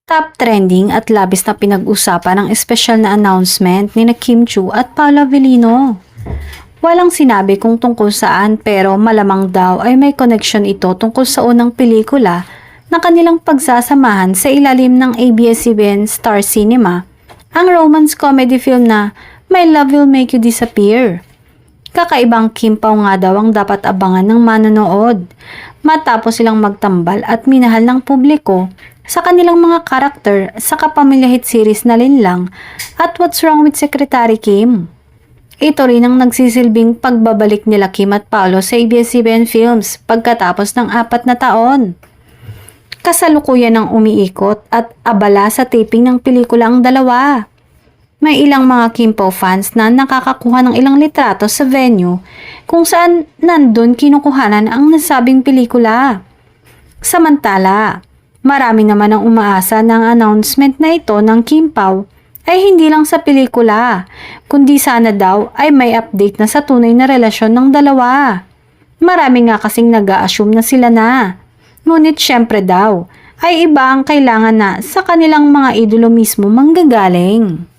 Top trending at labis na pinag-usapan ang espesyal na announcement ni Kim Chiu at Paula Avellino. Walang sinabi kung tungkol saan pero malamang daw ay may connection ito tungkol sa unang pelikula na kanilang pagsasamahan sa ilalim ng ABS-CBN Star Cinema, ang romance comedy film na My Love Will Make You Disappear. Kakaibang Kimpaw nga daw ang dapat abangan ng manonood matapos silang magtambal at minahal ng publiko sa kanilang mga karakter sa kapamilya hit series na Linlang at What's Wrong with Secretary Kim. Ito rin ang nagsisilbing pagbabalik nila Kim at Paolo sa ABS-CBN Films pagkatapos ng 4 na taon. Kasalukuyan ng umiikot at abala sa taping ng pelikula ang dalawa. May ilang mga Kimpaw fans na nakakakuha ng ilang litrato sa venue kung saan nandun kinukuhanan ang nasabing pelikula. Samantala, marami naman ang umaasa ng announcement na ito ng Kimpaw ay hindi lang sa pelikula, kundi sana daw ay may update na sa tunay na relasyon ng dalawa. Marami nga kasing nag-a-assume na sila na. Ngunit syempre daw, ay iba ang kailangan na sa kanilang mga idolo mismo manggagaling.